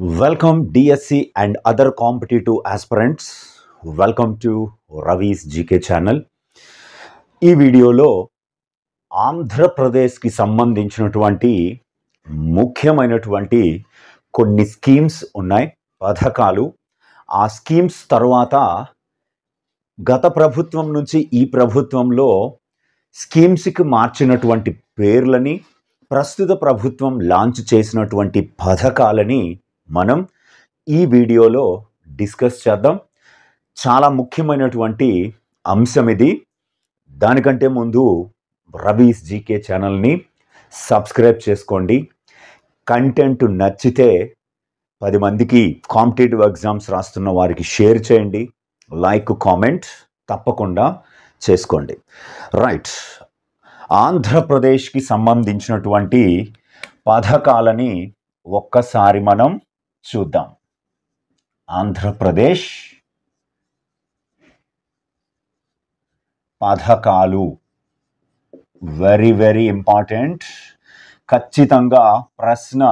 Welcome DSC and other competitive aspirants. Welcome to Ravi's GK channel. ఈ వీడియోలో ఆంధ్రప్రదేశ్కి సంబంధించినటువంటి ముఖ్యమైనటువంటి కొన్ని స్కీమ్స్ ఉన్నాయి, పథకాలు. ఆ స్కీమ్స్ తర్వాత గత ప్రభుత్వం నుంచి ఈ ప్రభుత్వంలో స్కీమ్స్కి మార్చినటువంటి పేర్లని, ప్రస్తుత ప్రభుత్వం లాంచ్ చేసినటువంటి పథకాలని మనం ఈ వీడియోలో డిస్కస్ చేద్దాం. చాలా ముఖ్యమైనటువంటి అంశం ఇది. దానికంటే ముందు రవీస్ జీకే ఛానల్ని సబ్స్క్రైబ్ చేసుకోండి. కంటెంట్ నచ్చితే 10 మందికి కాంపిటేటివ్ ఎగ్జామ్స్ రాస్తున్న వారికి షేర్ చేయండి. లైక్, కామెంట్ తప్పకుండా చేసుకోండి. రైట్, ఆంధ్రప్రదేశ్కి సంబంధించినటువంటి పథకాలని ఒక్కసారి మనం చూద్దాం. ఆంధ్రప్రదేశ్ పథకాలు వెరీ వెరీ ఇంపార్టెంట్. ఖచ్చితంగా ప్రశ్న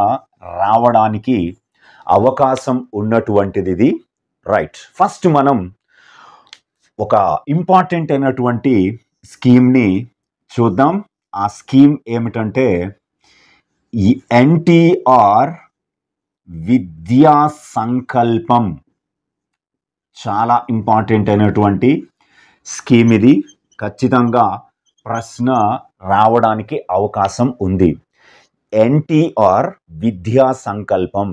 రావడానికి అవకాశం ఉన్నటువంటిది ఇది. రైట్, ఫస్ట్ మనం ఒక ఇంపార్టెంట్ అయినటువంటి స్కీమ్ని చూద్దాం. ఆ స్కీమ్ ఏమిటంటే ఈ ఎన్టీఆర్ విద్యా సంకల్పం. చాలా ఇంపార్టెంట్ అయినటువంటి స్కీమ్ ఇది. ఖచ్చితంగా ప్రశ్న రావడానికి అవకాశం ఉంది. ఎన్టీఆర్ విద్యా సంకల్పం.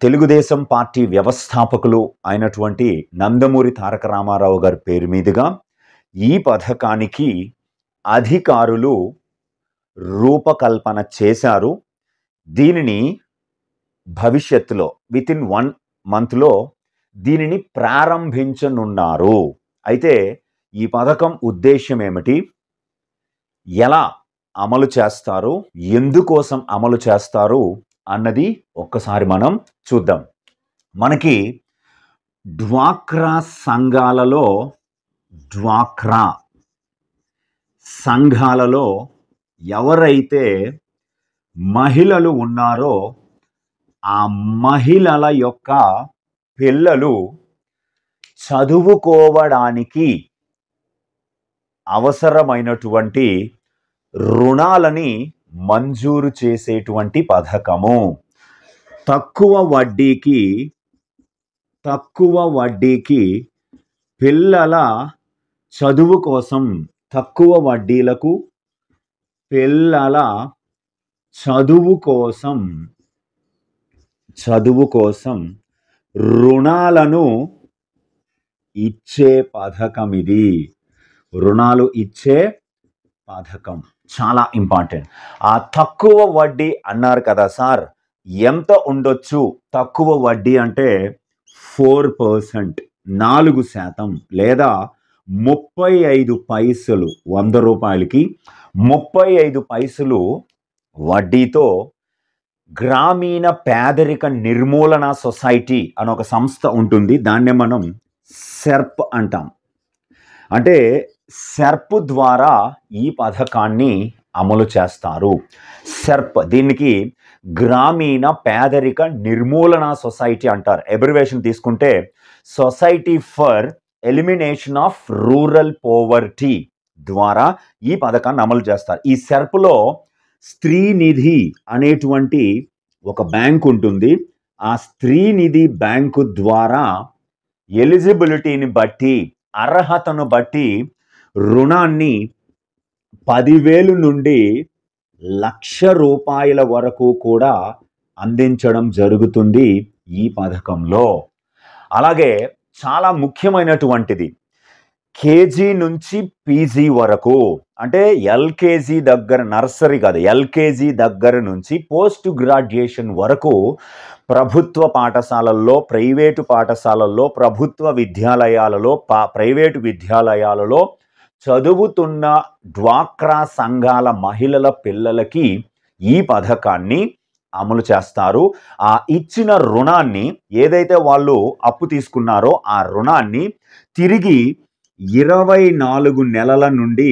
తెలుగుదేశం పార్టీ వ్యవస్థాపకులు అయినటువంటి నందమూరి తారక రామారావు గారి పేరు మీదుగా ఈ పథకానికి అధికారులు రూపకల్పన చేశారు. దీనిని భవిష్యత్తులో వితిన్ 1 మంత్లో దీనిని ప్రారంభించనున్నారు. అయితే ఈ పథకం ఉద్దేశం ఏమిటి, ఎలా అమలు చేస్తారు, ఎందుకోసం అమలు చేస్తారు అన్నది ఒక్కసారి మనం చూద్దాం. మనకి డ్వాక్రా సంఘాలలో ఎవరైతే మహిళలు ఉన్నారో ఆ మహిళల యొక్క పిల్లలు చదువుకోవడానికి అవసరమైనటువంటి రుణాలని మంజూరు చేసేటువంటి పథకము. తక్కువ వడ్డీకి పిల్లల చదువు కోసం, తక్కువ వడ్డీలకు పిల్లల చదువు కోసం రుణాలను ఇచ్చే పథకం ఇది. రుణాలు ఇచ్చే పథకం చాలా ఇంపార్టెంట్. ఆ తక్కువ వడ్డీ అన్నారు కదా సార్, ఎంత ఉండొచ్చు తక్కువ వడ్డీ అంటే 4%, 4% లేదా 35 పైసలు. 100 రూపాయలకి 35 పైసలు వడ్డీతో గ్రామీణ పేదరిక నిర్మూలన సొసైటీ అని ఒక సంస్థ ఉంటుంది. దాన్నే మనం సెర్ప్ అంటాం. అంటే సెర్ప్ ద్వారా ఈ పథకాన్ని అమలు చేస్తారు. సెర్ప్, దీనికి గ్రామీణ పేదరిక నిర్మూలన సొసైటీ అంటారు. అబ్రివేషన్ తీసుకుంటే society for elimination of rural poverty ద్వారా ఈ పథకాన్ని అమలు చేస్తారు. ఈ సెర్ప్లో స్త్రీనిధి అనేటువంటి ఒక బ్యాంక్ ఉంటుంది. ఆ స్త్రీనిధి బ్యాంకు ద్వారా ఎలిజిబిలిటీని బట్టి, అర్హతను బట్టి రుణాన్ని 10,000 నుండి 1,00,000 రూపాయల వరకు కూడా అందించడం జరుగుతుంది ఈ పథకంలో. అలాగే చాలా ముఖ్యమైనటువంటిది, కేజీ నుంచి పీజీ వరకు, అంటే ఎల్కేజీ దగ్గర, నర్సరీ కాదు, ఎల్కేజీ దగ్గర నుంచి పోస్ట్ గ్రాడ్యుయేషన్ వరకు ప్రభుత్వ పాఠశాలల్లో, ప్రైవేటు పాఠశాలల్లో, ప్రభుత్వ విద్యాలయాలలో, ప్రైవేటు విద్యాలయాలలో చదువుతున్న డ్వాక్రా సంఘాల మహిళల పిల్లలకి ఈ పథకాన్ని అమలు చేస్తారు. ఆ ఇచ్చిన రుణాన్ని, ఏదైతే వాళ్ళు అప్పు తీసుకున్నారో ఆ రుణాన్ని తిరిగి 24 నెలల నుండి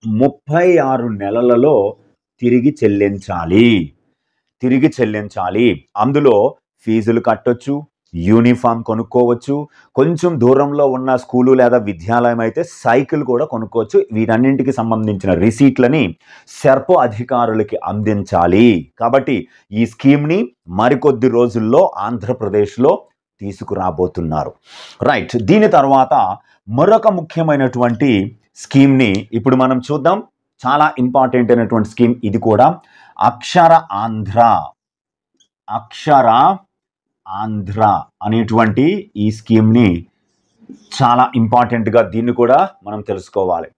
36 నెలలలో తిరిగి చెల్లించాలి. తిరిగి చెల్లించాలి. అందులో ఫీజులు కట్టొచ్చు, యూనిఫామ్ కొనుక్కోవచ్చు, కొంచెం దూరంలో ఉన్న స్కూలు లేదా విద్యాలయం అయితే సైకిల్ కూడా కొనుక్కోవచ్చు. వీటన్నింటికి సంబంధించిన రిసీట్లని సెర్పో అధికారులకి అందించాలి. కాబట్టి ఈ స్కీమ్ని మరికొద్ది రోజుల్లో ఆంధ్రప్రదేశ్లో తీసుకురాబోతున్నారు. రైట్, దీని తర్వాత మరొక ముఖ్యమైనటువంటి స్కీమ్ని ఇప్పుడు మనం చూద్దాం. చాలా ఇంపార్టెంట్ అయినటువంటి స్కీమ్ ఇది కూడా, అక్షర ఆంధ్ర అనేటువంటి ఈ స్కీమ్ని చాలా ఇంపార్టెంట్గా దీన్ని కూడా మనం తెలుసుకోవాలి.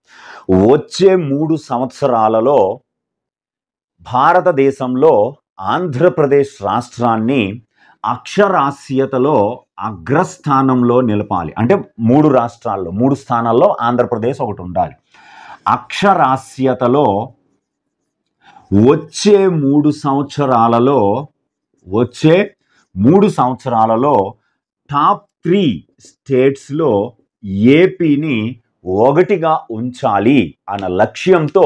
వచ్చే 3 సంవత్సరాలలో భారతదేశంలో ఆంధ్రప్రదేశ్ రాష్ట్రాన్ని అక్షరాస్యతలో అగ్రస్థానంలో నిలపాలి. అంటే 3 రాష్ట్రాల్లో 3 స్థానాల్లో ఆంధ్రప్రదేశ్ ఒకటి ఉండాలి. అక్షరాస్యతలో వచ్చే 3 సంవత్సరాలలో టాప్ 3 స్టేట్స్లో ఏపీని ఒకటిగా ఉంచాలి అన్న లక్ష్యంతో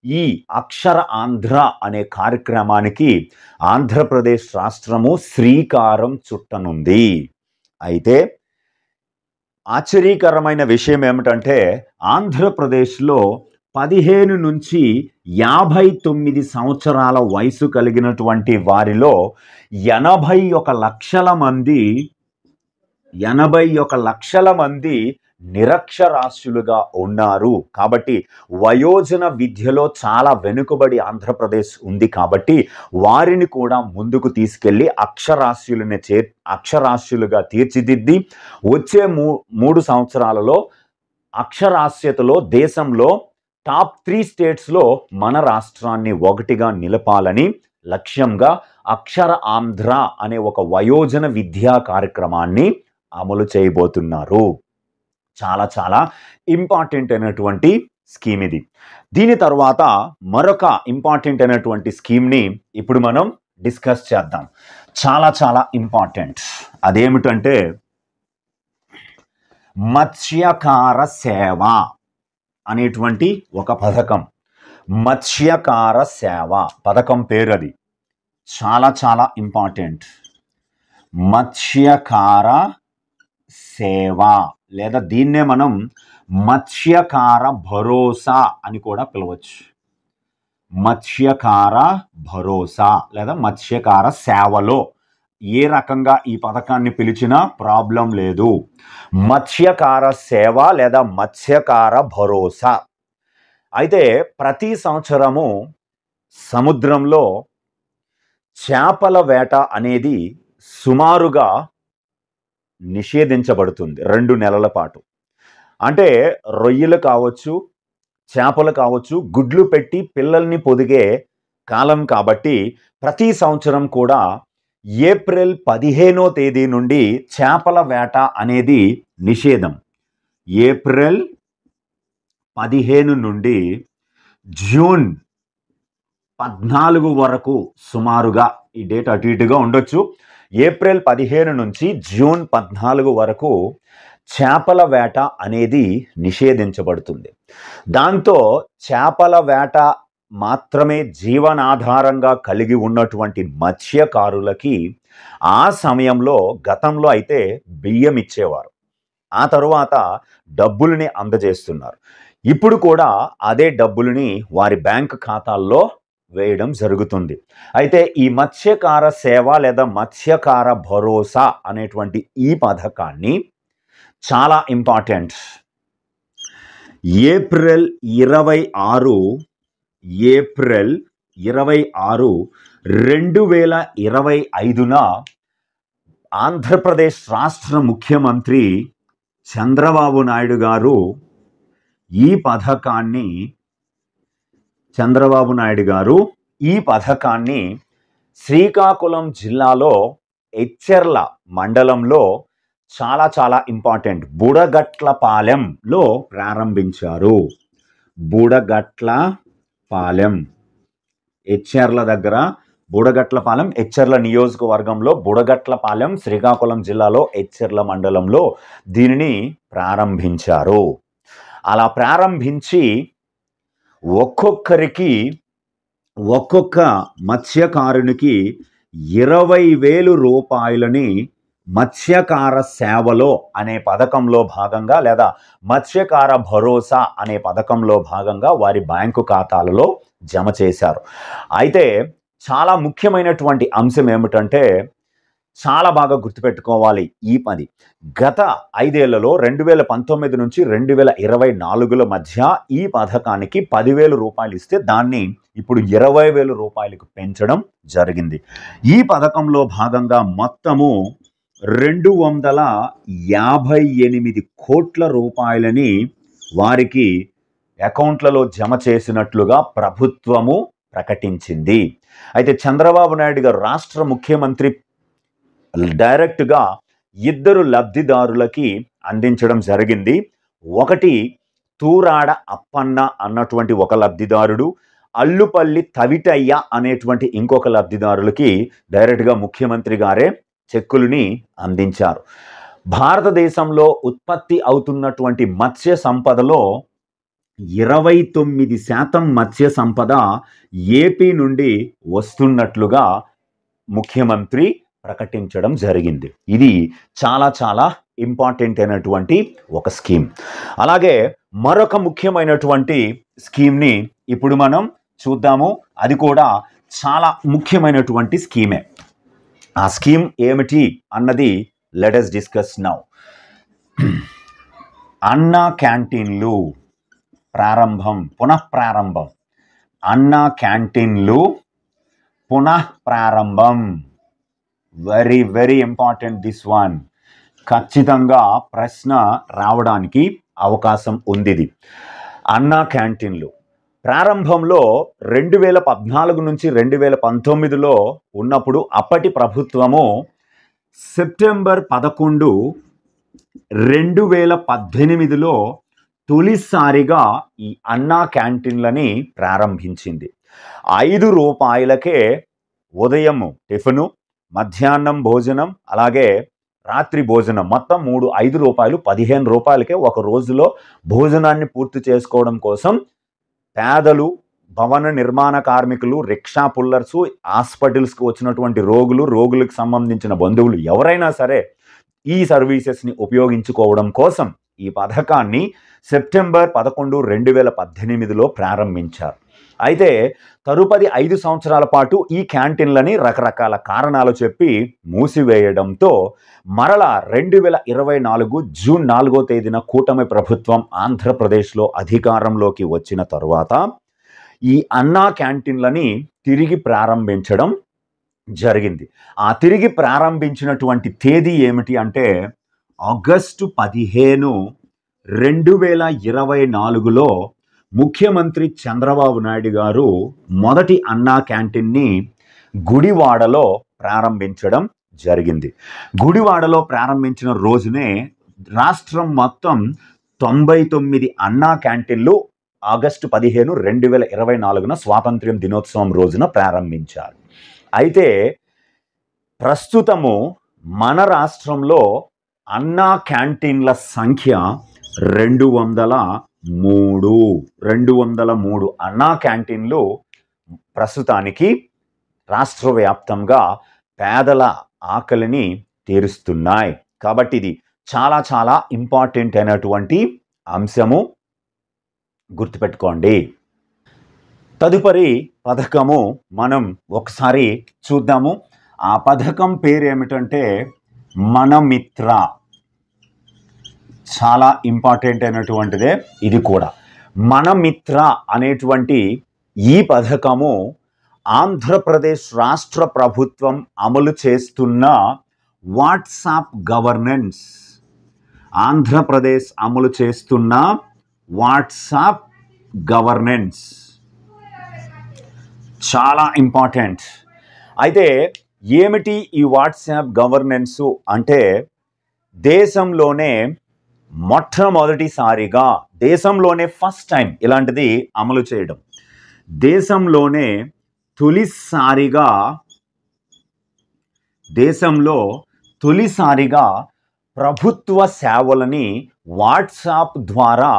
ఈ అక్షర ఆంధ్ర అనే కార్యక్రమానికి ఆంధ్రప్రదేశ్ రాష్ట్రము శ్రీకారం చుట్టనుంది. అయితే ఆశ్చర్యకరమైన విషయం ఏమిటంటే ఆంధ్రప్రదేశ్లో 15 నుంచి 59 సంవత్సరాల వయసు కలిగినటువంటి వారిలో 81 లక్షల మంది నిరక్షరాస్యులుగా ఉన్నారు. కాబట్టి వయోజన విద్యలో చాలా వెనుకబడి ఆంధ్రప్రదేశ్ ఉంది. కాబట్టి వారిని కూడా ముందుకు తీసుకెళ్లి అక్షరాస్యులుగా తీర్చిదిద్ది వచ్చే 3 సంవత్సరాలలో అక్షరాస్యతలో దేశంలో టాప్ 3 స్టేట్స్లో మన రాష్ట్రాన్ని ఒకటిగా నిలపాలని లక్ష్యంగా అక్షర ఆంధ్ర అనే ఒక వయోజన విద్యా కార్యక్రమాన్ని అమలు చేయబోతున్నారు. చాలా చాలా ఇంపార్టెంట్ అయినటువంటి స్కీమ్ ఇది. దీని తర్వాత మరొక ఇంపార్టెంట్ అయినటువంటి స్కీమ్ని ఇప్పుడు మనం డిస్కస్ చేద్దాం. చాలా చాలా ఇంపార్టెంట్. అదేమిటంటే మత్స్యకార సేవ అనేటువంటి ఒక పథకం. మత్స్యకార సేవ పథకం పేరు అది. చాలా చాలా ఇంపార్టెంట్. మత్స్యకార సేవ లేదా దీన్నే మనం మత్స్యకార భరోసా అని కూడా పిలవచ్చు. మత్స్యకార భరోసా లేదా మత్స్యకార సేవలో ఏ రకంగా ఈ పథకాన్ని పిలిచినా ప్రాబ్లం లేదు. మత్స్యకార సేవ లేదా మత్స్యకార భరోసా. అయితే ప్రతి సంవత్సరము సముద్రంలో చేపల వేట అనేది సుమారుగా నిషేధించబడుతుంది 2 నెలల పాటు. అంటే రొయ్యలు కావచ్చు, చేపలు కావచ్చు, గుడ్లు పెట్టి పిల్లల్ని పొదిగే కాలం కాబట్టి ప్రతి సంవత్సరం కూడా ఏప్రిల్ 15వ తేదీ నుండి చేపల వేట అనేది నిషేధం. ఏప్రిల్ 15 నుండి జూన్ 14 వరకు సుమారుగా, ఈ డేట్ అటు ఇటుగా ఉండొచ్చు, ఏప్రిల్ 15 నుంచి జూన్ 14 వరకు చేపల వేట అనేది నిషేధించబడుతుంది. దాంతో చేపల వేట మాత్రమే జీవనాధారంగా కలిగి ఉన్నటువంటి మత్స్యకారులకి ఆ సమయంలో గతంలో అయితే బియ్యం ఇచ్చేవారు, ఆ తరువాత డబ్బుల్ని అందజేస్తున్నారు. ఇప్పుడు కూడా అదే డబ్బుల్ని వారి బ్యాంక్ ఖాతాల్లో వేయడం జరుగుతుంది. అయితే ఈ మత్స్యకార సేవ లేదా మత్స్యకార భరోసా అనేటువంటి ఈ పథకాన్ని చాలా ఇంపార్టెంట్. ఏప్రిల్ 26, 2025న ఆంధ్రప్రదేశ్ రాష్ట్ర ముఖ్యమంత్రి చంద్రబాబు నాయుడు గారు ఈ పథకాన్ని శ్రీకాకుళం జిల్లాలో ఎచ్చెర్ల మండలంలో చాలా చాలా ఇంపార్టెంట్ బుడగట్లపాలెంలో ప్రారంభించారు. బుడగట్లపాలెం, ఎచ్చెర్ల దగ్గర బుడగట్లపాలెం, ఎచ్చెర్ల నియోజకవర్గంలో బుడగట్లపాలెం, శ్రీకాకుళం జిల్లాలో ఎచ్చెర్ల మండలంలో దీనిని ప్రారంభించారు. అలా ప్రారంభించి ఒక్కొక్కరికి ఒక్కొక్క మత్స్యకారునికి 20,000 రూపాయలని మత్స్యకార సేవలో అనే పథకంలో భాగంగా లేదా మత్స్యకార భరోసా అనే పథకంలో భాగంగా వారి బ్యాంకు ఖాతాలలో జమ చేశారు. అయితే చాలా ముఖ్యమైనటువంటి అంశం ఏమిటంటే చాలా బాగా గుర్తుపెట్టుకోవాలి ఈ పని. గత 5 ఏళ్లలో 2019 నుంచి 2024 మధ్య ఈ పథకానికి 10,000 రూపాయలు ఇస్తే దాన్ని ఇప్పుడు 20,000 రూపాయలకు పెంచడం జరిగింది. ఈ పథకంలో భాగంగా మొత్తము 258 కోట్ల రూపాయలని వారికి అకౌంట్లలో జమ చేసినట్లుగా ప్రభుత్వము ప్రకటించింది. అయితే చంద్రబాబు నాయుడు గారు రాష్ట్ర ముఖ్యమంత్రి డైరెక్ట్గా 2 లబ్ధిదారులకి అందించడం జరిగింది. ఒకటి తూరాడ అప్పన్న అన్నటువంటి ఒక లబ్ధిదారుడు, అల్లుపల్లి తవిటయ్య అనేటువంటి ఇంకొక లబ్ధిదారులకి డైరెక్ట్గా ముఖ్యమంత్రి గారే చెక్కులని అందించారు. భారతదేశంలో ఉత్పత్తి అవుతున్నటువంటి మత్స్య సంపదలో 29% మత్స్య సంపద ఏపీ నుండి వస్తున్నట్లుగా ముఖ్యమంత్రి ప్రకటించడం జరిగింది. ఇది చాలా చాలా ఇంపార్టెంట్ అయినటువంటి ఒక స్కీమ్. అలాగే మరొక ముఖ్యమైనటువంటి స్కీమ్ని ఇప్పుడు మనం చూద్దాము. అది కూడా చాలా ముఖ్యమైనటువంటి స్కీమే. ఆ స్కీమ్ ఏమిటి అన్నది లెట్ us డిస్కస్ నౌ. అన్నా క్యాంటీన్లు పునఃప్రారంభం. అన్నా క్యాంటీన్లు పునఃప్రారంభం. Very very important this one. ఖచ్చితంగా ప్రశ్న రావడానికి అవకాశం ఉంది. ఇది అన్నా క్యాంటీన్లు ప్రారంభంలో 2014 నుంచి 2019లో ఉన్నప్పుడు అప్పటి ప్రభుత్వము సెప్టెంబర్ 11, 2018లో తొలిసారిగా ఈ అన్నా క్యాంటీన్లని ప్రారంభించింది. 5 రూపాయలకే ఉదయం టిఫిను, మధ్యాహ్నం భోజనం, అలాగే రాత్రి భోజనం మొత్తం 5 రూపాయలు 15 రూపాయలకే ఒక రోజులో భోజనాన్ని పూర్తి చేసుకోవడం కోసం పేదలు, భవన నిర్మాణ కార్మికులు, రిక్షా పుల్లర్సు, హాస్పిటల్స్కి వచ్చినటువంటి రోగులకు సంబంధించిన బంధువులు ఎవరైనా సరే ఈ సర్వీసెస్ని ఉపయోగించుకోవడం కోసం ఈ పథకాన్ని సెప్టెంబర్ 11, 2018లో ప్రారంభించారు. అయితే తదుపరి 5 సంవత్సరాల పాటు ఈ క్యాంటీన్లని రకరకాల కారణాలు చెప్పి మూసివేయడంతో మరలా 2024 జూన్ 4వ తేదీన కూటమి ప్రభుత్వం ఆంధ్రప్రదేశ్లో అధికారంలోకి వచ్చిన తరువాత ఈ అన్నా క్యాంటీన్లని తిరిగి ప్రారంభించడం జరిగింది. ఆ తిరిగి ప్రారంభించినటువంటి తేదీ ఏమిటి అంటే ఆగస్టు 15, 2024లో ముఖ్యమంత్రి చంద్రబాబు నాయుడు గారు మొదటి అన్నా క్యాంటీన్ని గుడివాడలో ప్రారంభించడం జరిగింది. గుడివాడలో ప్రారంభించిన రోజునే రాష్ట్రం మొత్తం 99 అన్నా క్యాంటీన్లు ఆగస్టు 15, 2024 స్వాతంత్ర్యం దినోత్సవం రోజున ప్రారంభించారు. అయితే ప్రస్తుతము మన రాష్ట్రంలో అన్నా క్యాంటీన్ల సంఖ్య 203 అన్నా క్యాంటీన్లు ప్రస్తుతానికి రాష్ట్ర వ్యాప్తంగా పేదల ఆకలిని తీరుస్తున్నాయి. కాబట్టి ఇది చాలా చాలా ఇంపార్టెంట్ అయినటువంటి అంశము, గుర్తుపెట్టుకోండి. తదుపరి పథకము మనం ఒకసారి చూద్దాము. ఆ పథకం పేరు ఏమిటంటే మనమిత్ర. చాలా ఇంపార్టెంట్ అయినటువంటిదే ఇది కూడా. మనమిత్ర అనేటువంటి ఈ పథకము ఆంధ్రప్రదేశ్ రాష్ట్ర ప్రభుత్వం అమలు చేస్తున్న వాట్సాప్ గవర్నెన్స్. ఆంధ్రప్రదేశ్ అమలు చేస్తున్న వాట్సాప్ గవర్నెన్స్ చాలా ఇంపార్టెంట్. అయితే ఏమిటి ఈ వాట్సాప్ గవర్నెన్స్ అంటే దేశంలోనే మొట్టమొదటిసారిగా, దేశంలోనే ఫస్ట్ టైం ఇలాంటిది అమలు చేయడం, దేశంలో తొలిసారిగా ప్రభుత్వ సేవలని వాట్సాప్ ద్వారా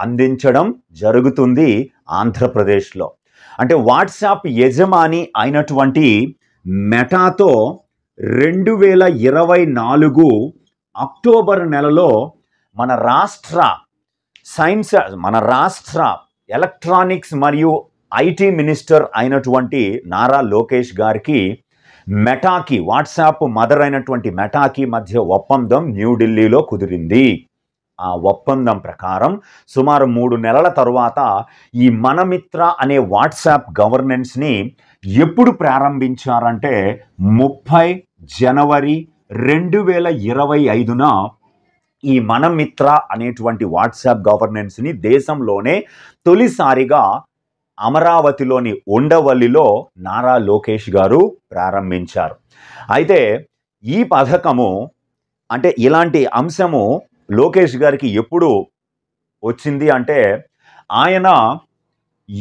అందించడం జరుగుతుంది ఆంధ్రప్రదేశ్లో. అంటే వాట్సాప్ యజమాని అయినటువంటి మెటాతో 2024 అక్టోబర్ నెలలో మన రాష్ట్ర ఎలక్ట్రానిక్స్ మరియు ఐటీ మినిస్టర్ అయినటువంటి నారా లోకేష్ గారికి మెటాకి, వాట్సాప్ మదర్ అయినటువంటి మెటాకి మధ్య ఒప్పందం న్యూఢిల్లీలో కుదిరింది. ఆ ఒప్పందం ప్రకారం సుమారు 3 నెలల తరువాత ఈ మనమిత్ర అనే వాట్సాప్ గవర్నెన్స్ని ఎప్పుడు ప్రారంభించారంటే 30 జనవరి 2025న ఈ మనమిత్ర అనేటువంటి వాట్సాప్ గవర్నెన్స్ని దేశంలోనే తొలిసారిగా అమరావతిలోని ఉండవల్లిలో నారా లోకేష్ గారు ప్రారంభించారు. అయితే ఈ పథకము అంటే ఇలాంటి అంశము లోకేష్ గారికి ఎప్పుడు వచ్చింది అంటే ఆయన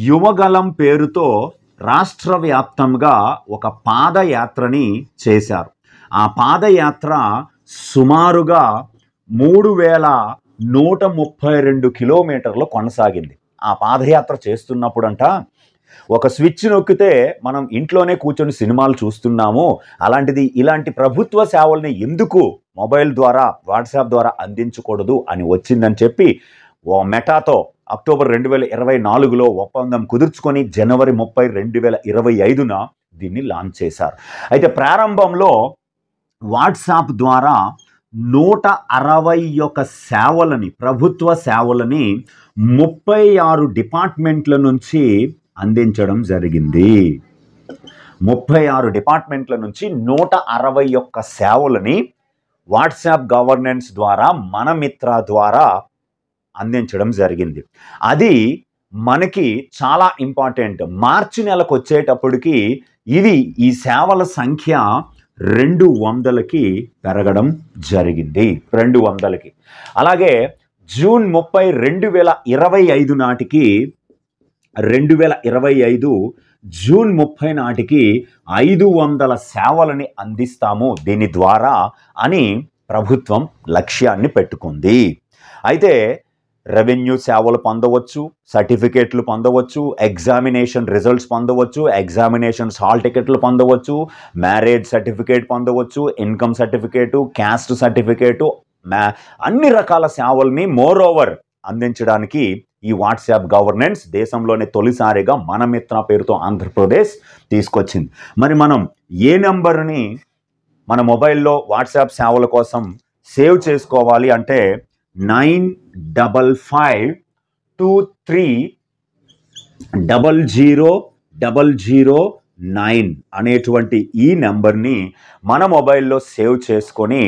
యువగలం పేరుతో రాష్ట్ర వ్యాప్తంగా ఒక పాదయాత్రని చేశారు. ఆ పాదయాత్ర సుమారుగా 3132 కిలోమీటర్లు కొనసాగింది. ఆ పాదయాత్ర చేస్తున్నప్పుడంట ఒక స్విచ్ నొక్కితే మనం ఇంట్లోనే కూర్చొని సినిమాలు చూస్తున్నాము, అలాంటిది ఇలాంటి ప్రభుత్వ సేవల్ని ఎందుకు మొబైల్ ద్వారా వాట్సాప్ ద్వారా అందించకూడదు అని వచ్చిందని చెప్పి మెటాతో అక్టోబర్ 2024లో ఒప్పందం కుదుర్చుకొని జనవరి 30, 2025న దీన్ని లాంచ్ చేశారు. అయితే ప్రారంభంలో వాట్సాప్ ద్వారా 161 సేవలని, ప్రభుత్వ సేవలని 36 డిపార్ట్మెంట్ల నుంచి అందించడం జరిగింది. 36 డిపార్ట్మెంట్ల నుంచి 161 సేవలని వాట్సాప్ గవర్నెన్స్ ద్వారా మనమిత్ర ద్వారా అందించడం జరిగింది. అది మనకి చాలా ఇంపార్టెంట్. మార్చి నెలకు వచ్చేటప్పటికి ఈ సేవల సంఖ్య 200కి పెరగడం జరిగింది. 200కి. అలాగే జూన్ 30, 2025 నాటికి 2025 జూన్ 30 నాటికి 500 సేవలని అందిస్తాము దీని ద్వారా అని ప్రభుత్వం లక్ష్యాన్ని పెట్టుకుంది. అయితే రెవెన్యూ సేవలు పొందవచ్చు, సర్టిఫికేట్లు పొందవచ్చు, ఎగ్జామినేషన్ రిజల్ట్స్ పొందవచ్చు, ఎగ్జామినేషన్స్ హాల్ టికెట్లు పొందవచ్చు, మ్యారేజ్ సర్టిఫికేట్ పొందవచ్చు, ఇన్కమ్ సర్టిఫికేటు, క్యాస్ట్ సర్టిఫికేటు, అన్ని రకాల సేవల్ని మోర్ ఓవర్ అందించడానికి ఈ వాట్సాప్ గవర్నెన్స్ దేశంలోనే తొలిసారిగా మనమిత్ర పేరుతో ఆంధ్రప్రదేశ్ తీసుకొచ్చింది. మరి మనం ఏ నెంబర్ని మన మొబైల్లో వాట్సాప్ సేవల కోసం సేవ్ చేసుకోవాలి అంటే 9523000009 అనేటువంటి ఈ నెంబర్ని మన మొబైల్లో సేవ్ చేసుకొని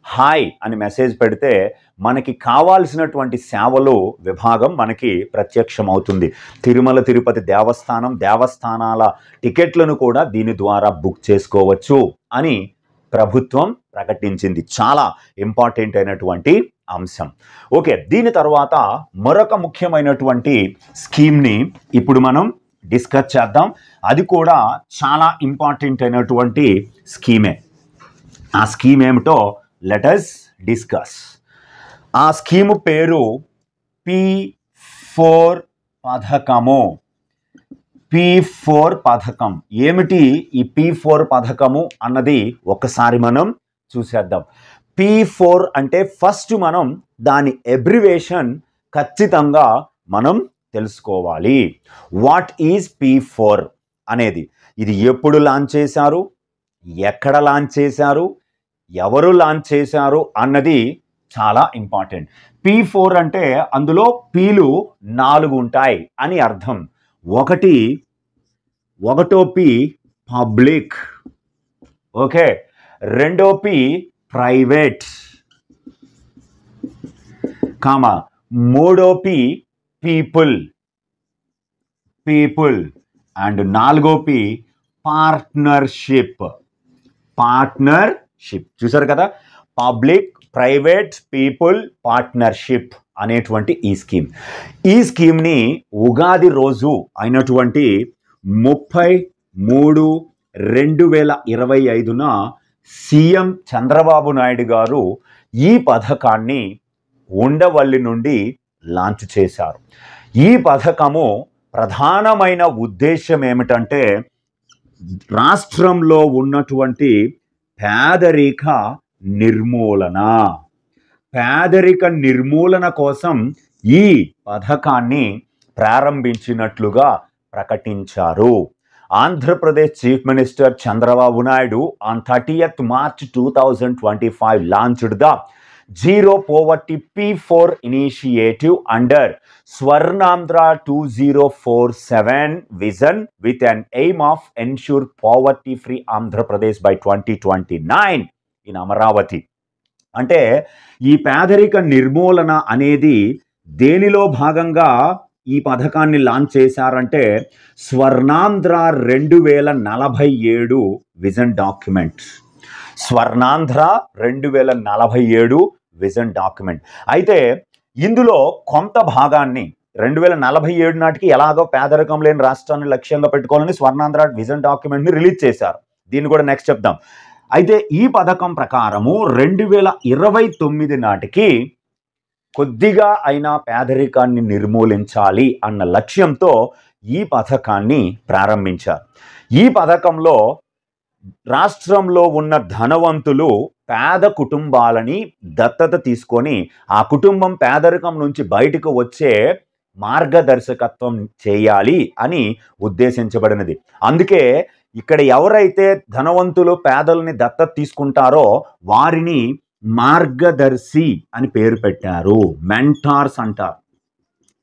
హాయ్ అని మెసేజ్ పెడితే మనకి కావాల్సినటువంటి సేవలు విభాగం మనకి ప్రత్యక్షమవుతుంది. తిరుమల తిరుపతి దేవస్థానాల టికెట్లను కూడా దీని ద్వారా బుక్ చేసుకోవచ్చు అని ప్రభుత్వం ప్రకటించింది. చాలా ఇంపార్టెంట్ అయినటువంటి అంశం. ఓకే, దీని తర్వాత మరొక ముఖ్యమైనటువంటి స్కీమ్ని ఇప్పుడు మనం డిస్కస్ చేద్దాం. అది కూడా చాలా ఇంపార్టెంట్ అయినటువంటి స్కీమే. ఆ స్కీమ్ ఏమిటో లెట్ us డిస్కస్. ఆ స్కీము పేరు P4 పథకము. P4 పథకం ఏమిటి? ఈ P4 పథకము అన్నది ఒకసారి మనం చూసేద్దాం. P4 అంటే ఫస్ట్ మనం దాని అబ్రివేషన్ ఖచ్చితంగా మనం తెలుసుకోవాలి. వాట్ ఈజ్ P4 అనేది, ఇది ఎప్పుడు లాంచ్ చేశారు, ఎక్కడ లాంచ్ చేశారు, ఎవరు లాంచ్ చేశారు అన్నది చాలా ఇంపార్టెంట్. P4 అంటే అందులో పీలు 4 ఉంటాయి అని అర్థం. ఒకటో పి పబ్లిక్, ఓకే, రెండో పి ప్రైవేట్, మూడో పి పీపుల్ అండ్ నాలుగో పి పార్ట్నర్షిప్. చూసారు కదా, పబ్లిక్, ప్రైవేట్, పీపుల్, పార్ట్నర్షిప్ అనేటువంటి ఈ స్కీమ్ని ఉగాది రోజు అయినటువంటి 30/3/2025న సీఎం చంద్రబాబు నాయుడు గారు ఈ పథకాన్ని ఉండవల్లి నుండి లాంచ్ చేశారు. ఈ పథకము ప్రధానమైన ఉద్దేశం ఏమిటంటే రాష్ట్రంలో ఉన్నటువంటి పేదరిక నిర్మూలన. పేదరిక నిర్మూలన కోసం ఈ పథకాన్ని ప్రారంభించినట్లుగా ప్రకటించారు. Andhra Pradesh chief minister Chandrababu Naidu on 30th March 2025 launched the Zero Poverty P4 initiative under Swarnandhra 2047 vision with an aim of ensure poverty free Andhra Pradesh by 2029 in Amaravati. అంటే ఈ పేదరిక నిర్మూలన అనేది దేనిలో భాగంగా ఈ పథకాన్ని లాంచ్ చేశారంటే Swarnandhra 2047 vision document. Swarnandhra 2047 vision document. అయితే ఇందులో కొంత భాగాన్ని 2047 నాటికి ఎలాగో పేదరికం లేని రాష్ట్రాన్ని లక్ష్యంగా పెట్టుకోవాలని స్వర్ణాంధ్ర విజన్ డాక్యుమెంట్ని రిలీజ్ చేశారు. దీన్ని కూడా నెక్స్ట్ చెప్దాం. అయితే ఈ పథకం ప్రకారము 2029 నాటికి కొద్దిగా అయినా పేదరికాన్ని నిర్మూలించాలి అన్న లక్ష్యంతో ఈ పథకాన్ని ప్రారంభించారు. ఈ పథకంలో రాష్ట్రంలో ఉన్న ధనవంతులు పేద కుటుంబాలని దత్తత తీసుకొని ఆ కుటుంబం పేదరికం నుంచి బయటకు వచ్చే మార్గదర్శకత్వం చేయాలి అని ఉద్దేశించబడినది. అందుకే ఇక్కడ ఎవరైతే ధనవంతులు పేదలని దత్తత తీసుకుంటారో వారిని మార్గదర్శి అని పేరు పెట్టారు. మెంటార్స్ అంటారు.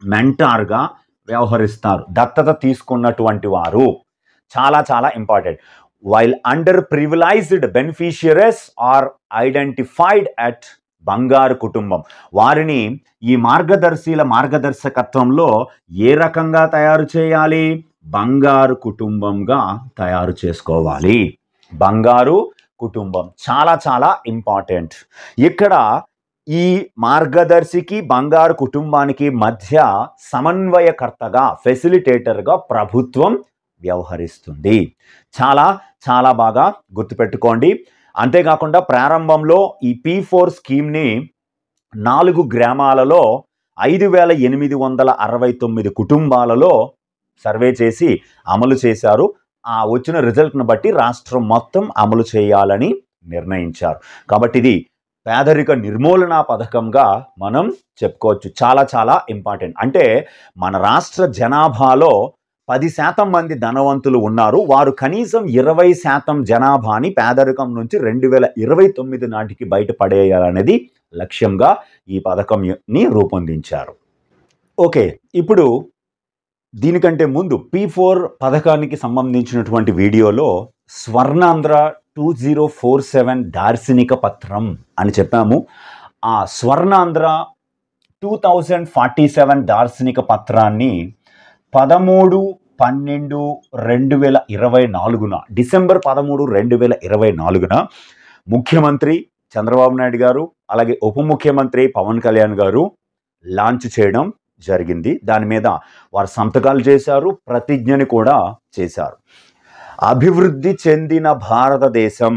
మెంటార్గా వ్యవహరిస్తారు దత్తత తీసుకున్నటువంటి వారు. చాలా చాలా important. While underprivileged beneficiaries are identified at బంగారు కుటుంబం. వారిని ఈ మార్గదర్శిల మార్గదర్శకత్వంలో ఏ రకంగా తయారు చేయాలి? బంగారు కుటుంబంగా తయారు చేసుకోవాలి. బంగారు కుటుంబం చాలా చాలా ఇంపార్టెంట్. ఇక్కడ ఈ మార్గదర్శికి బంగారు కుటుంబానికి మధ్య సమన్వయకర్తగా ఫెసిలిటేటర్గా ప్రభుత్వం వ్యవహరిస్తుంది. చాలా చాలా బాగా గుర్తుపెట్టుకోండి. అంతేకాకుండా ప్రారంభంలో ఈ P4 స్కీమ్ని 4 గ్రామాలలో 5869 కుటుంబాలలో సర్వే చేసి అమలు చేశారు. ఆ వచ్చిన రిజల్ట్ను బట్టి రాష్ట్రం మొత్తం అమలు చేయాలని నిర్ణయించారు. కాబట్టి ఇది పేదరిక నిర్మూలన పథకంగా మనం చెప్పుకోవచ్చు. చాలా చాలా ఇంపార్టెంట్. అంటే మన రాష్ట్ర జనాభాలో 10% మంది ధనవంతులు ఉన్నారు. వారు కనీసం 20% జనాభాని పేదరికం నుంచి 2029 నాటికి బయటపడేయాలనేది లక్ష్యంగా ఈ పథకంని రూపొందించారు. ఓకే, ఇప్పుడు దీనికంటే ముందు P4 పథకానికి సంబంధించినటువంటి వీడియోలో స్వర్ణాంధ్ర 2047 దార్శనిక పత్రం అని చెప్పాము. ఆ స్వర్ణాంధ్ర 2047 దార్శనిక పత్రాన్ని 13/12/2024 డిసెంబర్ 13, 2024 ముఖ్యమంత్రి చంద్రబాబు నాయుడు గారు అలాగే ఉప ముఖ్యమంత్రి పవన్ కళ్యాణ్ గారు లాంచ్ చేయడం జరిగింది. దాని మీద వారు సంతకాలు చేశారు, ప్రతిజ్ఞని కూడా చేశారు. అభివృద్ధి చెందిన భారతదేశం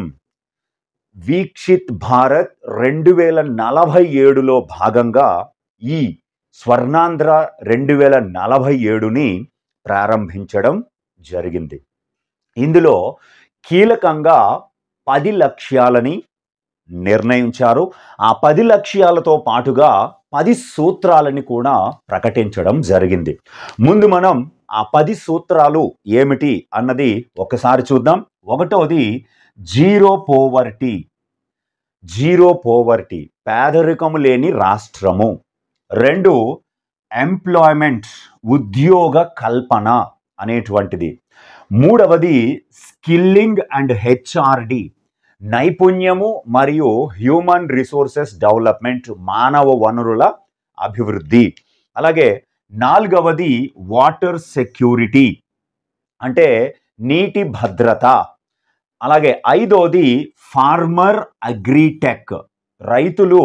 వీక్షిత్ భారత్ 2047లో భాగంగా ఈ స్వర్ణాంధ్ర 2047ని ప్రారంభించడం జరిగింది. ఇందులో కీలకంగా 10 లక్ష్యాలని నిర్ణయించారు. ఆ 10 లక్ష్యాలతో పాటుగా 10 సూత్రాలని కూడా ప్రకటించడం జరిగింది. ముందు మనం ఆ 10 సూత్రాలు ఏమిటి అన్నది ఒకసారి చూద్దాం. ఒకటోది జీరో పోవర్టీ. జీరో పోవర్టీ పేదరికము లేని రాష్ట్రము. 2 ఎంప్లాయ్మెంట్ ఉద్యోగ కల్పన అనేటువంటిది. 3వది స్కిల్లింగ్ అండ్ హెచ్ఆర్డి నైపుణ్యము మరియు హ్యూమన్ రిసోర్సెస్ డెవలప్మెంట్ మానవ వనరుల అభివృద్ధి. అలాగే 4వది వాటర్ సెక్యూరిటీ అంటే నీటి భద్రత. అలాగే 5వది ఫార్మర్ అగ్రిటెక్ రైతులు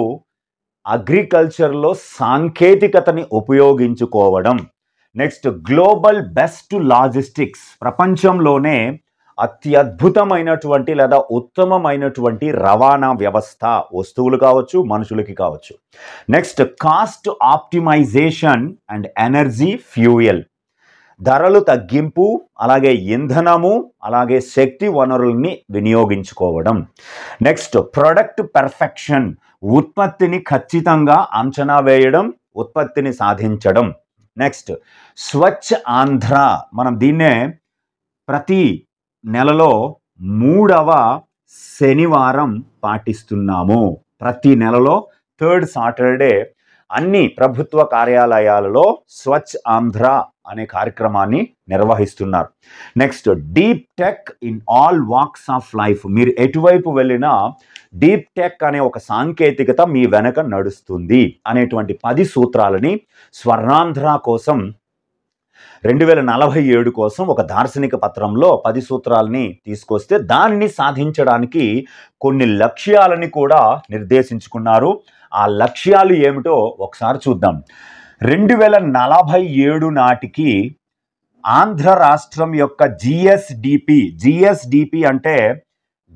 అగ్రికల్చర్లో సాంకేతికతని ఉపయోగించుకోవడం. నెక్స్ట్ గ్లోబల్ బెస్ట్ లాజిస్టిక్స్ ప్రపంచంలోనే అత్యద్భుతమైనటువంటి లేదా ఉత్తమమైనటువంటి రవాణా వ్యవస్థ వస్తువులు కావచ్చు మనుషులకి కావచ్చు. Next cost optimisation and energy fuel ధరలు తగ్గింపు, అలాగే ఇంధనము, అలాగే శక్తి వనరుల్ని వినియోగించుకోవడం. నెక్స్ట్ ప్రొడక్ట్ పెర్ఫెక్షన్, ఉత్పత్తిని ఖచ్చితంగా అంచనా వేయడం, ఉత్పత్తిని సాధించడం. నెక్స్ట్ స్వచ్ఛ ఆంధ్ర, మనం దీన్నే ప్రతి నెలలో 3వ శనివారం పాటిస్తున్నాము. ప్రతి నెలలో 3rd సాటర్డే అన్ని ప్రభుత్వ కార్యాలయాలలో స్వచ్ఛ ఆంధ్ర అనే కార్యక్రమాన్ని నిర్వహిస్తున్నారు. Next deep tech in all walks of life, మీరు ఎటువైపు వెళ్ళినా డీప్ టెక్ అనే ఒక సాంకేతికత మీ వెనక నడుస్తుంది అనేటువంటి 10 సూత్రాలని స్వర్ణాంధ్ర కోసం 2047 కోసం ఒక దార్శనిక పత్రంలో 10 సూత్రాలని తీసుకొస్తే దాన్ని సాధించడానికి కొన్ని లక్ష్యాలని కూడా నిర్దేశించుకున్నారు. ఆ లక్ష్యాలు ఏమిటో ఒకసారి చూద్దాం. 2047 నాటికి ఆంధ్ర రాష్ట్రం యొక్క జిఎస్డిపి అంటే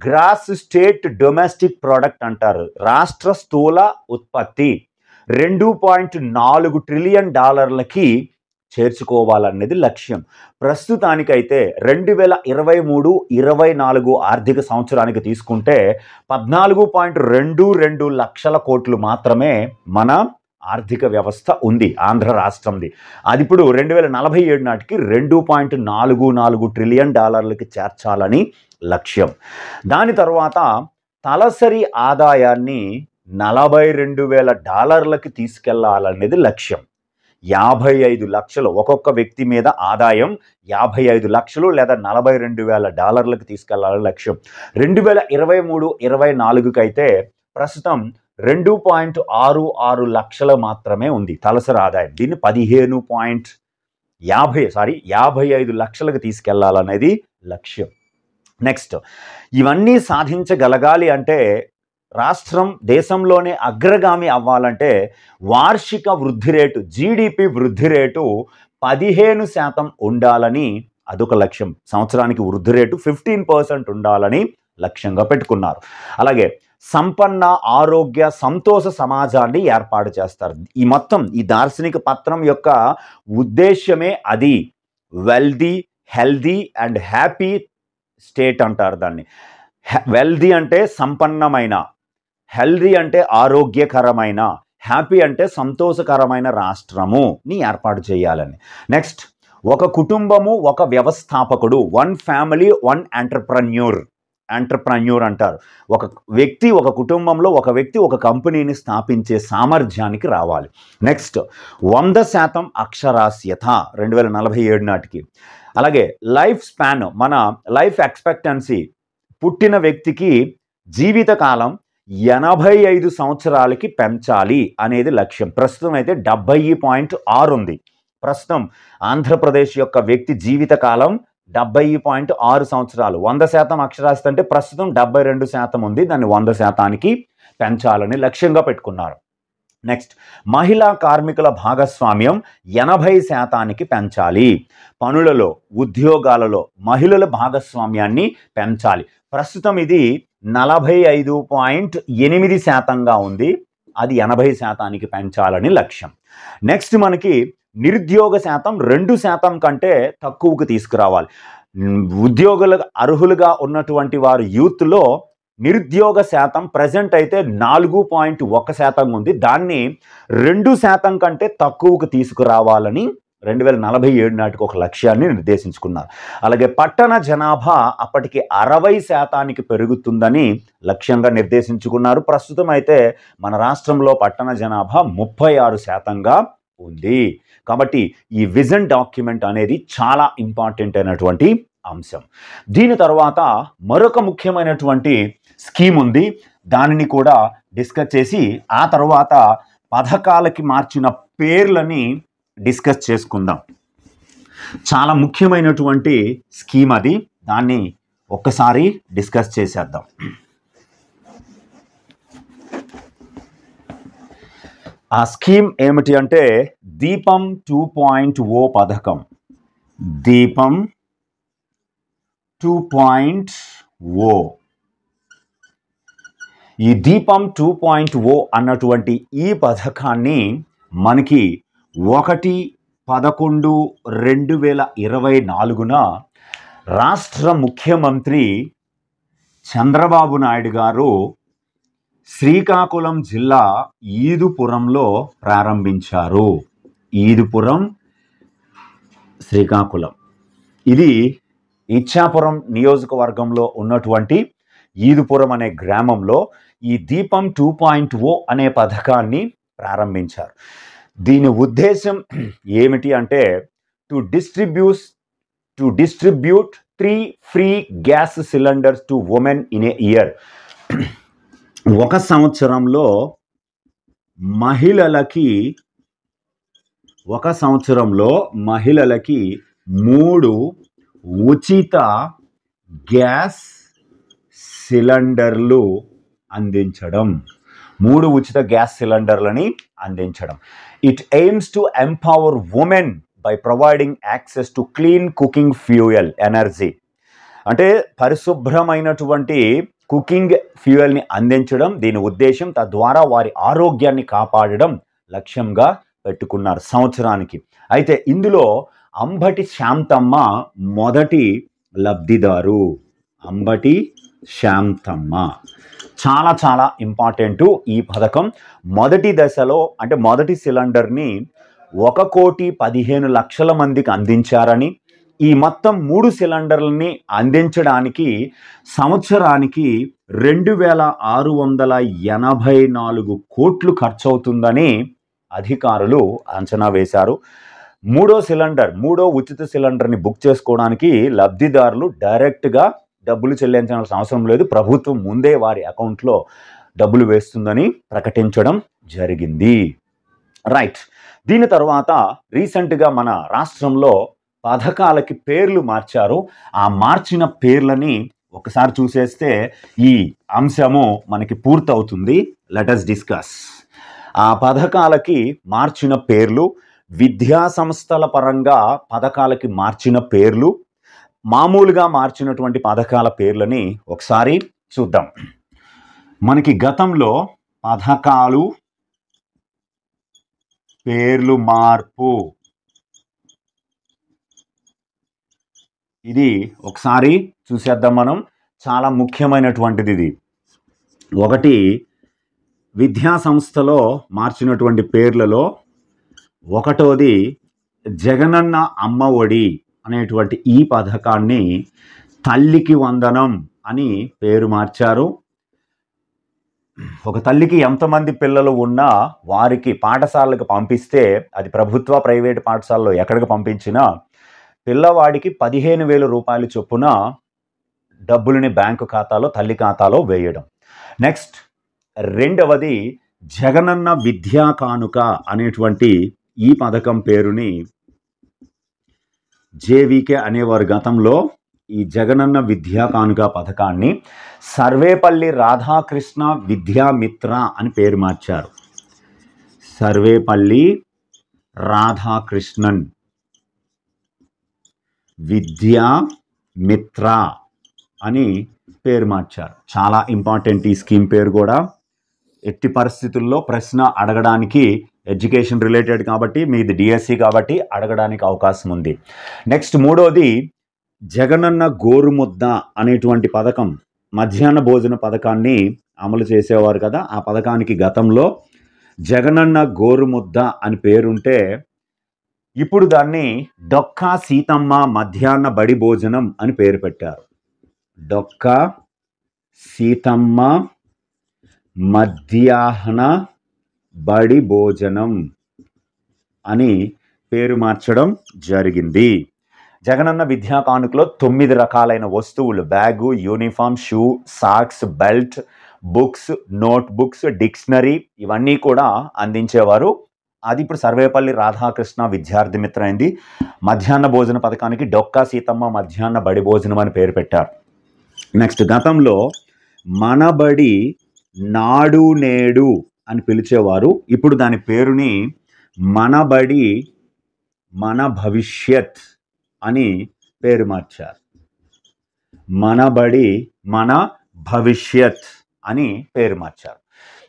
గ్రాస్ స్టేట్ డొమెస్టిక్ ప్రోడక్ట్ అంటారు, రాష్ట్ర స్థూల ఉత్పత్తి 2.4 ట్రిలియన్ డాలర్లకి చేర్చుకోవాలనేది లక్ష్యం. ప్రస్తుతానికైతే 2023-24 ఆర్థిక సంవత్సరానికి తీసుకుంటే 14.22 లక్షల కోట్లు మాత్రమే మన ఆర్థిక వ్యవస్థ ఉంది ఆంధ్ర రాష్ట్రంది. అది ఇప్పుడు 2047 నాటికి 2.44 ట్రిలియన్ డాలర్లకి చేర్చాలని లక్ష్యం. దాని తర్వాత తలసరి ఆదాయాన్ని 42,000 డాలర్లకి తీసుకెళ్లాలనేది లక్ష్యం. 55 లక్షలు ఒక్కొక్క వ్యక్తి మీద ఆదాయం 55 లక్షలు లేదా 42,000 డాలర్లకు తీసుకెళ్లాలని లక్ష్యం. 2023-24 అయితే ప్రస్తుతం 2.66 లక్షలు మాత్రమే ఉంది తలసరి ఆదాయం. దీన్ని 55 లక్షలకు తీసుకెళ్లాలనేది లక్ష్యం. నెక్స్ట్ ఇవన్నీ సాధించగలగాలి అంటే రాష్ట్రం దేశంలోనే అగ్రగామి అవ్వాలంటే వార్షిక వృద్ధి రేటు జీడిపి వృద్ధి రేటు 15% ఉండాలని అదొక లక్ష్యం. సంవత్సరానికి వృద్ధి రేటు 15% ఉండాలని లక్ష్యంగా పెట్టుకున్నారు. అలాగే సంపన్న ఆరోగ్య సంతోష సమాజాన్ని ఏర్పాటు చేస్తారు. ఈ దార్శనిక పత్రం యొక్క ఉద్దేశ్యమే అది. Wealthy, healthy and happy state అంటారు దాన్ని. వెల్దీ అంటే సంపన్నమైన, హెల్దీ అంటే ఆరోగ్యకరమైన, హ్యాపీ అంటే సంతోషకరమైన రాష్ట్రముని ఏర్పాటు చేయాలని. నెక్స్ట్ ఒక కుటుంబము ఒక వ్యవస్థాపకుడు, 1 ఫ్యామిలీ 1 ఎంటర్ప్రెన్యూర్ అంటారు. ఒక వ్యక్తి ఒక కుటుంబంలో ఒక వ్యక్తి ఒక కంపెనీని స్థాపించే సామర్థ్యానికి రావాలి. నెక్స్ట్ 100% అక్షరాస్యత 2047 నాటికి. అలాగే లైఫ్ స్పాన్, మన లైఫ్ ఎక్స్పెక్టెన్సీ, పుట్టిన వ్యక్తికి జీవితకాలం 85 సంవత్సరాలకి పెంచాలి అనేది లక్ష్యం. ప్రస్తుతం అయితే 70.6 ఉంది. ప్రస్తుతం ఆంధ్రప్రదేశ్ యొక్క వ్యక్తి జీవితకాలం 70.6 సంవత్సరాలు. 100% అక్షరాస్యత అంటే ప్రస్తుతం 72% ఉంది. దాన్ని 100%కి పెంచాలని లక్ష్యంగా పెట్టుకున్నారు. నెక్స్ట్ మహిళా కార్మికుల భాగస్వామ్యం 80%కి పెంచాలి. పనులలో, ఉద్యోగాలలో మహిళల భాగస్వామ్యాన్ని పెంచాలి. ప్రస్తుతం ఇది 45.8%గా ఉంది. అది 80%కి పెంచాలని లక్ష్యం. నెక్స్ట్ మనకి నిరుద్యోగ శాతం 2% కంటే తక్కువకు తీసుకురావాలి. ఉద్యోగుల అర్హులుగా ఉన్నటువంటి వారు యూత్లో నిరుద్యోగ శాతం ప్రజెంట్ అయితే 4.1% ఉంది. దాన్ని 2% కంటే తక్కువకు తీసుకురావాలని 2047 నాటికి ఒక లక్ష్యాన్ని నిర్దేశించుకున్నారు. అలాగే పట్టణ జనాభా అప్పటికి 60%కి పెరుగుతుందని లక్ష్యంగా నిర్దేశించుకున్నారు. ప్రస్తుతం అయితే మన రాష్ట్రంలో పట్టణ జనాభా 36%గా ఉంది. కాబట్టి ఈ విజన్ డాక్యుమెంట్ అనేది చాలా ఇంపార్టెంట్ అయినటువంటి అంశం. దీని తర్వాత మరొక ముఖ్యమైనటువంటి స్కీమ్ ఉంది. దానిని కూడా డిస్కస్ చేసి ఆ తర్వాత పథకాలకి మార్చిన పేర్లని డిస్కస్ చేసుకుందాం. చాలా ముఖ్యమైనటువంటి స్కీమ్ అది. దాన్ని ఒక్కసారి డిస్కస్ చేసేద్దాం. ఆ స్కీమ్ ఏమిటి అంటే దీపం 2.0 పథకం. దీపం 2.0. ఈ దీపం 2.0 అన్నటువంటి ఈ పథకాన్ని మనకి 1 11/11/2024 రాష్ట్ర ముఖ్యమంత్రి చంద్రబాబు నాయుడు గారు శ్రీకాకుళం జిల్లా ఈదుపురంలో ప్రారంభించారు. ఈదుపురం, శ్రీకాకుళం. ఇది ఇచ్చాపురం నియోజకవర్గంలో ఉన్నటువంటి ఈదుపురం అనే గ్రామంలో ఈ దీపం 2.0 అనే పథకాన్ని ప్రారంభించారు. దీని ఉద్దేశం ఏమిటి అంటే to distribute 3 free gas cylinders to women in a year. ఒక సంవత్సరంలో మహిళలకి 3 ఉచిత గ్యాస్ సిలిండర్లు అందించడం. 3 ఉచిత గ్యాస్ సిలిండర్లని అందించడం. It AIIMS to empower women by providing access to clean cooking fuel energy. అంటే పరిశుభ్రమైనటువంటి కుకింగ్ ఫ్యూయల్ని అందించడం దీని ఉద్దేశం. తద్వారా వారి ఆరోగ్యాన్ని కాపాడడం లక్ష్యంగా పెట్టుకున్నారు సంవత్సరానికి. అయితే ఇందులో అంబటి శాంతమ్మ మొదటి లబ్ధిదారు. అంబటి శాంతమ్మ చాలా చాలా ఇంపార్టెంట్. ఈ పథకం మొదటి దశలో అంటే మొదటి సిలిండర్ని 1,15,00,000 మందికి అందించారని, ఈ మొత్తం 3 సిలిండర్లని అందించడానికి సంవత్సరానికి 2,684 కోట్లు ఖర్చవుతుందని అధికారులు అంచనా వేశారు. మూడో ఉచిత సిలిండర్ని బుక్ చేసుకోవడానికి లబ్ధిదారులు డైరెక్ట్గా డబ్బులు చెల్లించాల్సిన అవసరం లేదు. ప్రభుత్వం ముందే వారి అకౌంట్లో డబ్బులు వేస్తుందని ప్రకటించడం జరిగింది. రైట్. దీని తర్వాత రీసెంట్గా మన రాష్ట్రంలో పథకాలకి పేర్లు మార్చారు. ఆ మార్చిన పేర్లని ఒకసారి చూసేస్తే ఈ అంశము మనకి పూర్తవుతుంది. Let us discuss. ఆ పథకాలకి మార్చిన పేర్లు, విద్యా సంస్థల పరంగా పథకాలకి మార్చిన పేర్లు, మామూలుగా మార్చినటువంటి పథకాల పేర్లని ఒకసారి చూద్దాం. మనకి గతంలో పథకాలు పేర్లు మార్పు, ఇది ఒకసారి చూసేద్దాం మనం. చాలా ముఖ్యమైనటువంటిది ఇది. ఒకటి, విద్యా సంస్థలో మార్చినటువంటి పేర్లలో ఒకటోది జగనన్న అమ్మ ఒడి అనేటువంటి ఈ పథకాన్ని తల్లికి వందనం అని పేరు మార్చారు. ఒక తల్లికి ఎంతమంది పిల్లలు ఉన్నా వారికి పాఠశాలకు పంపిస్తే, అది ప్రభుత్వ ప్రైవేటు పాఠశాలలో ఎక్కడికి పంపించినా పిల్లవాడికి 15,000 రూపాయలు చొప్పున డబ్బులని బ్యాంకు ఖాతాలో, తల్లి ఖాతాలో వేయడం. నెక్స్ట్, రెండవది జగనన్న విద్యా కానుక అనేటువంటి ఈ పథకం పేరుని జేవికే అనేవారు. గతంలో ఈ జగనన్న విద్యా కానుక పథకాన్ని సర్వేపల్లి రాధాకృష్ణ విద్యామిత్ర అని పేరు మార్చారు. సర్వేపల్లి రాధాకృష్ణన్ విద్యామిత్ర అని పేరు మార్చారు. చాలా ఇంపార్టెంట్ ఈ స్కీమ్ పేరు కూడా. ఎట్టి పరిస్థితుల్లో ప్రశ్న అడగడానికి, ఎడ్యుకేషన్ రిలేటెడ్ కాబట్టి, మీది డిఎస్సి కాబట్టి అడగడానికి అవకాశం ఉంది. నెక్స్ట్, మూడోది జగనన్న గోరుముద్ద అనేటువంటి పథకం. మధ్యాహ్న భోజన పథకాన్ని అమలు చేసేవారు కదా, ఆ పథకానికి గతంలో జగనన్న గోరుముద్ద అని పేరుంటే ఇప్పుడు దాన్ని డొక్కా సీతమ్మ మధ్యాహ్న బడి భోజనం అని పేరు పెట్టారు. డొక్కా సీతమ్మ మధ్యాహ్న బడి భోజనం అని పేరు మార్చడం జరిగింది. జగనన్న విద్యా కానుకలో 9 రకాలైన వస్తువులు, bag, uniform, shoe, socks, belt, books, note books, dictionary, ఇవన్నీ కూడా అందించేవారు. అది ఇప్పుడు సర్వేపల్లి రాధాకృష్ణ విద్యార్థి మిత్ర అయింది. మధ్యాహ్న భోజన పథకానికి డొక్కా సీతమ్మ మధ్యాహ్న బడి భోజనం అని పేరు పెట్టారు. నెక్స్ట్, గతంలో మనబడి నాడు నేడు అని పిలిచేవారు. ఇప్పుడు దాని పేరుని మనబడి మన భవిష్యత్ అని పేరు మార్చారు. మనబడి మన భవిష్యత్ అని పేరు మార్చారు.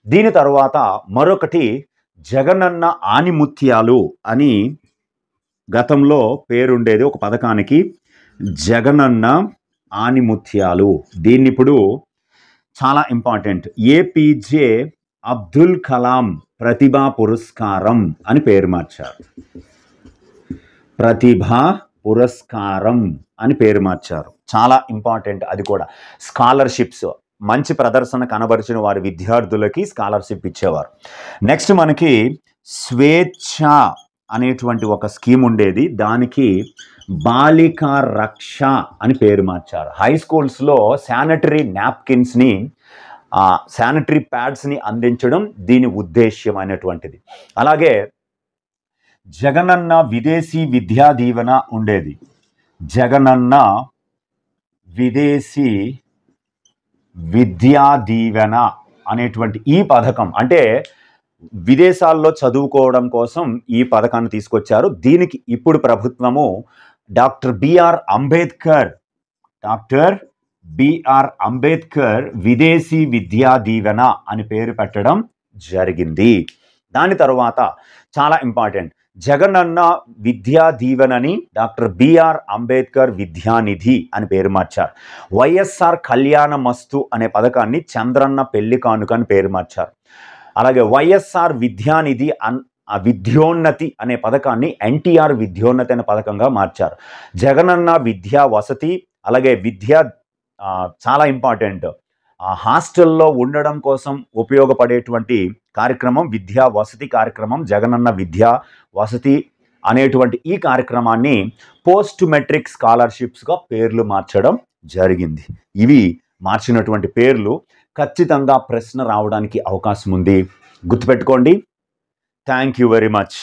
దీని తర్వాత మరొకటి జగనన్న ఆనిముత్యాలు అని గతంలో పేరుండేది ఒక పథకానికి, జగనన్న ఆనిముత్యాలు. దీన్ని ఇప్పుడు చాలా ఇంపార్టెంట్, ఏపీజే అబ్దుల్ కలాం ప్రతిభా పురస్కారం అని పేరు మార్చారు. ప్రతిభా పురస్కారం అని పేరు మార్చారు. చాలా ఇంపార్టెంట్. అది కూడా స్కాలర్షిప్స్, మంచి ప్రదర్శన కనబరిచిన వారి విద్యార్థులకి స్కాలర్షిప్ ఇచ్చేవారు. నెక్స్ట్ మనకి స్వేచ్ఛ అనేటువంటి ఒక స్కీమ్ ఉండేది, దానికి బాలికా రక్ష అని పేరు మార్చారు. హై స్కూల్స్లో శానిటరీ నాప్కిన్స్ని, శానిటరీ ప్యాడ్స్ని అందించడం దీని ఉద్దేశ్యమైనటువంటిది. అలాగే జగనన్న విదేశీ విద్యా దీవెన ఉండేది. జగనన్న విదేశీ విద్యా దీవెన అనేటువంటి ఈ పథకం, అంటే విదేశాల్లో చదువుకోవడం కోసం ఈ పథకాన్ని తీసుకొచ్చారు. దీనికి ఇప్పుడు ప్రభుత్వము డాక్టర్ బిఆర్ అంబేద్కర్ విదేశీ విద్యా దీవెన అని పేరు పెట్టడం జరిగింది. దాని తర్వాత చాలా important, Jagananna Vidya దీవెనని doctor BR Ambedkar విద్యానిధి అని పేరు మార్చారు. వైఎస్ఆర్ కళ్యాణ మస్తు అనే పథకాన్ని చంద్రన్న పెళ్లి కానుక అని పేరు మార్చారు. అలాగే వైఎస్ఆర్ విద్యానిధి విద్యోన్నతి అనే పథకాన్ని ఎన్టీఆర్ విద్యోన్నతి అనే పథకంగా మార్చారు. జగనన్న విద్యా వసతి, అలాగే చాలా ఇంపార్టెంట్, హాస్టల్లో ఉండడం కోసం ఉపయోగపడేటువంటి కార్యక్రమం విద్యా వసతి కార్యక్రమం, జగనన్న విద్యా వసతి అనేటువంటి ఈ కార్యక్రమాన్ని పోస్ట్ మెట్రిక్ స్కాలర్షిప్స్గా పేర్లు మార్చడం జరిగింది. ఇవి మార్చినటువంటి పేర్లు. ఖచ్చితంగా ప్రశ్న రావడానికి అవకాశం ఉంది, గుర్తుపెట్టుకోండి. Thank you very much.